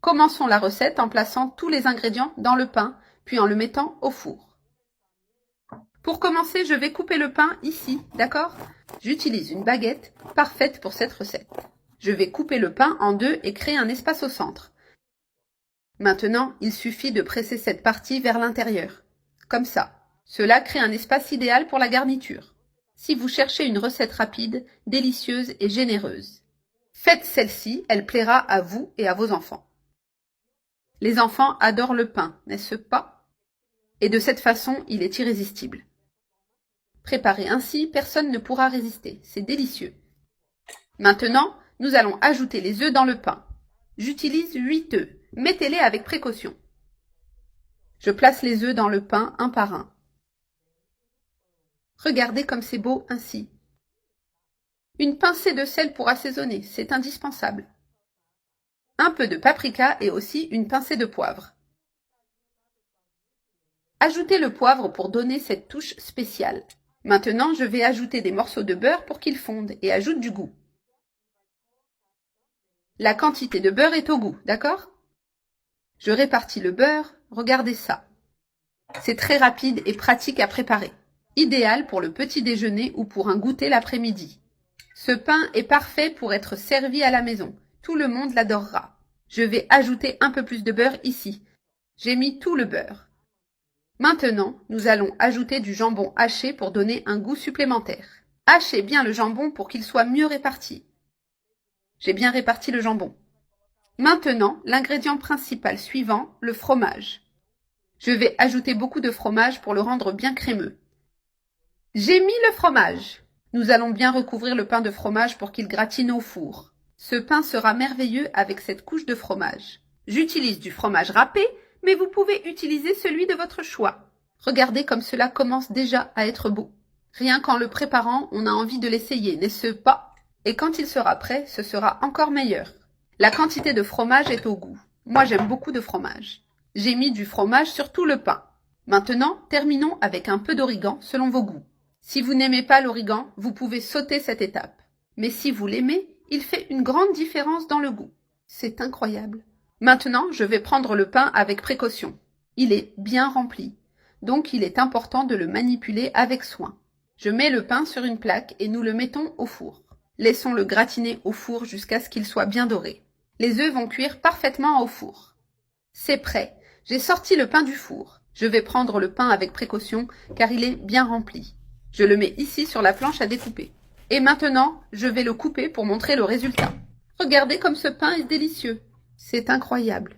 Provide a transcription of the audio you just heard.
Commençons la recette en plaçant tous les ingrédients dans le pain, puis en le mettant au four. Pour commencer, je vais couper le pain ici, d'accord? J'utilise une baguette parfaite pour cette recette. Je vais couper le pain en deux et créer un espace au centre. Maintenant, il suffit de presser cette partie vers l'intérieur. Comme ça. Cela crée un espace idéal pour la garniture. Si vous cherchez une recette rapide, délicieuse et généreuse, faites celle-ci, elle plaira à vous et à vos enfants. Les enfants adorent le pain, n'est-ce pas? Et de cette façon, il est irrésistible. Préparé ainsi, personne ne pourra résister. C'est délicieux. Maintenant, nous allons ajouter les œufs dans le pain. J'utilise 8 œufs. Mettez-les avec précaution. Je place les œufs dans le pain un par un. Regardez comme c'est beau ainsi. Une pincée de sel pour assaisonner, c'est indispensable. Un peu de paprika et aussi une pincée de poivre. Ajoutez le poivre pour donner cette touche spéciale. Maintenant, je vais ajouter des morceaux de beurre pour qu'ils fondent et ajoutent du goût. La quantité de beurre est au goût, d'accord? Je répartis le beurre, regardez ça. C'est très rapide et pratique à préparer. Idéal pour le petit déjeuner ou pour un goûter l'après-midi. Ce pain est parfait pour être servi à la maison. Tout le monde l'adorera. Je vais ajouter un peu plus de beurre ici. J'ai mis tout le beurre. Maintenant, nous allons ajouter du jambon haché pour donner un goût supplémentaire. Hachez bien le jambon pour qu'il soit mieux réparti. J'ai bien réparti le jambon. Maintenant, l'ingrédient principal suivant, le fromage. Je vais ajouter beaucoup de fromage pour le rendre bien crémeux. J'ai mis le fromage. Nous allons bien recouvrir le pain de fromage pour qu'il gratine au four. Ce pain sera merveilleux avec cette couche de fromage. J'utilise du fromage râpé, mais vous pouvez utiliser celui de votre choix. Regardez comme cela commence déjà à être beau. Rien qu'en le préparant, on a envie de l'essayer, n'est-ce pas? Et quand il sera prêt, ce sera encore meilleur. La quantité de fromage est au goût. Moi, j'aime beaucoup de fromage. J'ai mis du fromage sur tout le pain. Maintenant, terminons avec un peu d'origan selon vos goûts. Si vous n'aimez pas l'origan, vous pouvez sauter cette étape. Mais si vous l'aimez, il fait une grande différence dans le goût. C'est incroyable. Maintenant, je vais prendre le pain avec précaution. Il est bien rempli, donc il est important de le manipuler avec soin. Je mets le pain sur une plaque et nous le mettons au four. Laissons-le gratiner au four jusqu'à ce qu'il soit bien doré. Les œufs vont cuire parfaitement au four. C'est prêt. J'ai sorti le pain du four. Je vais prendre le pain avec précaution car il est bien rempli. Je le mets ici sur la planche à découper. Et maintenant, je vais le couper pour montrer le résultat. Regardez comme ce pain est délicieux. C'est incroyable.